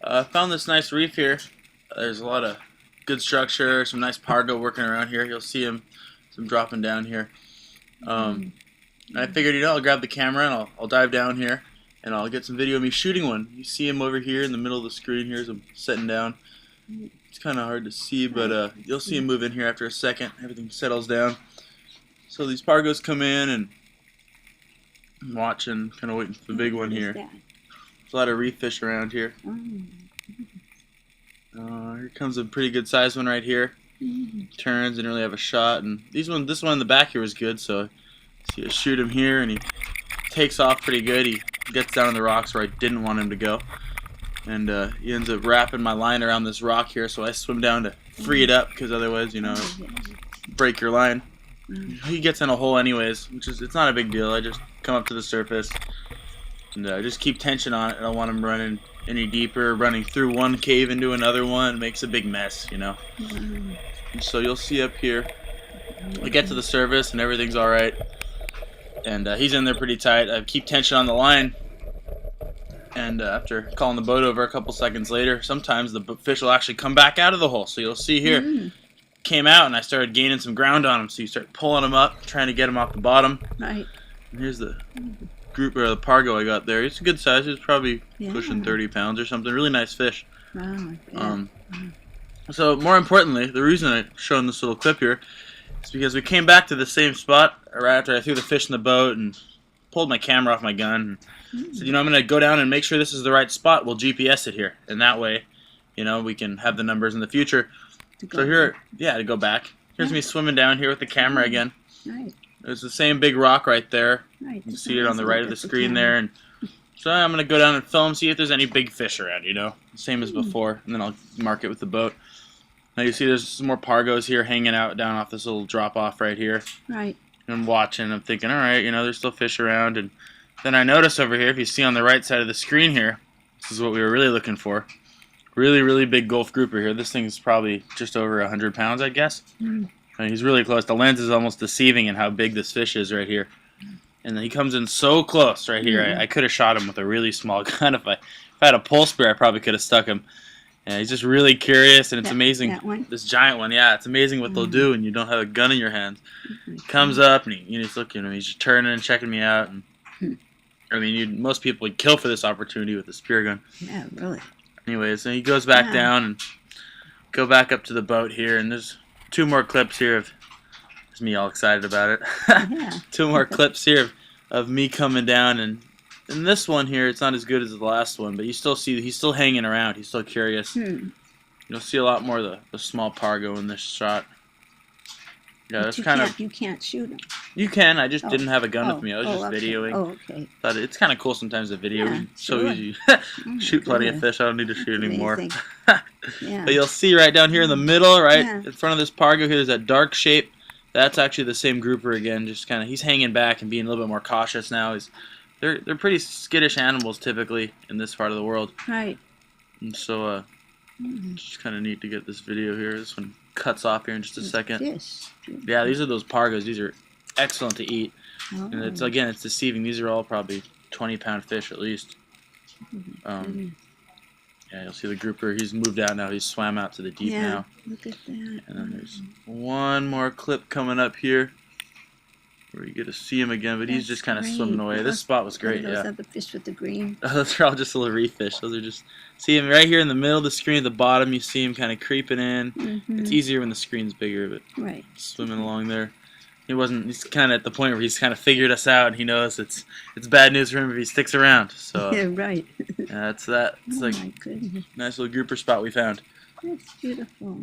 Found this nice reef here. There's a lot of good structure, some nice Pargo working around here. You'll see some dropping down here. I figured, I'll grab the camera and I'll dive down here and I'll get some video of me shooting one. You see him over here in the middle of the screen here as I'm sitting down. It's kind of hard to see, but you'll see him move in here after a second. Everything settles down. So these Pargos come in and I'm watching, kind of waiting for the big one here. There's a lot of reef fish around here. Here comes a pretty good sized one right here. Turns and really have a shot, and this one in the back here was good, so see I shoot him here and he takes off pretty good. He gets down on the rocks where I didn't want him to go, and he ends up wrapping my line around this rock here, so I swim down to free it up because otherwise, break your line. He gets in a hole anyways, it's not a big deal. I just come up to the surface and just keep tension on it. I don't want him running any deeper, running through one cave into another one. It makes a big mess, And so you'll see up here, I get to the surface and everything's alright, and he's in there pretty tight. I keep tension on the line, and after calling the boat over a couple seconds later, sometimes the fish will actually come back out of the hole. So you'll see here, came out and I started gaining some ground on him, so you start pulling him up, trying to get him off the bottom. Right. And here's the group, or the Pargo I got there. It's a good size. It's probably pushing 30 pounds or something. Really nice fish. Wow. So more importantly, the reason I'm showing this little clip here is because we came back to the same spot right after I threw the fish in the boat and pulled my camera off my gun and said, I'm going to go down and make sure this is the right spot. We'll GPS it here, and that way, we can have the numbers in the future. So here, to go back. Here's me swimming down here with the camera again. There's the same big rock right there. You can see it on the right of the screen there. And so I'm going to go down and film, see if there's any big fish around, Same as before. And then I'll mark it with the boat. Now you see there's some more Pargos here hanging out down off this little drop-off right here. And I'm watching. I'm thinking, all right, there's still fish around. And then I notice over here, if you see on the right side of the screen here, this is what we were really looking for. Really, really big Gulf grouper here. This thing's probably just over 100 pounds, I guess. And he's really close. The lens is almost deceiving in how big this fish is right here. And then he comes in so close right here. I could have shot him with a really small gun. If I had a pole spear, I probably could have stuck him. And he's just really curious, and it's amazing. That one? This giant one, it's amazing what they'll do when you don't have a gun in your hands. He comes up and he's looking at me. He's just turning and checking me out. And I mean, most people would kill for this opportunity with a spear gun. Yeah, really. Anyways, so he goes back down and go back up to the boat here, and there's 2 more clips here of there's me all excited about it. 2 more clips here of me coming down, and in this one here, it's not as good as the last one, but you still see he's still hanging around. He's still curious. You'll see a lot more of the small Pargo in this shot. Yeah, that's kind of. You can't shoot him. You can. I just didn't have a gun with me. I was just videoing. Oh, okay. But it's kind of cool sometimes to video. It's so easy. Shoot plenty of fish. I don't need to shoot anymore. But you'll see right down here in the middle, right in front of this Pargo here, there's that dark shape. That's actually the same grouper again. Just kind of, he's hanging back and being a little bit more cautious now. They're pretty skittish animals typically in this part of the world. And so it's just kind of neat to get this video here. This one cuts off here in just a second. Yeah, these are those Pargos. These are excellent to eat. And it's deceiving. These are all probably 20-pound fish at least. Yeah, you'll see the grouper. He's moved out now. He's swam out to the deep now. Look at that. And then there's one more clip coming up here where you get to see him again, but he's just kind of swimming away. This spot was great. Those are the fish with the green. Those are all just little reef fish. Those are just, see him right here in the middle of the screen at the bottom. You see him kind of creeping in. It's easier when the screen's bigger, but swimming along there. He's kind of at the point where he's kind of figured us out, and he knows it's bad news for him if he sticks around. So that's that. It's like a nice little grouper spot we found. That's beautiful.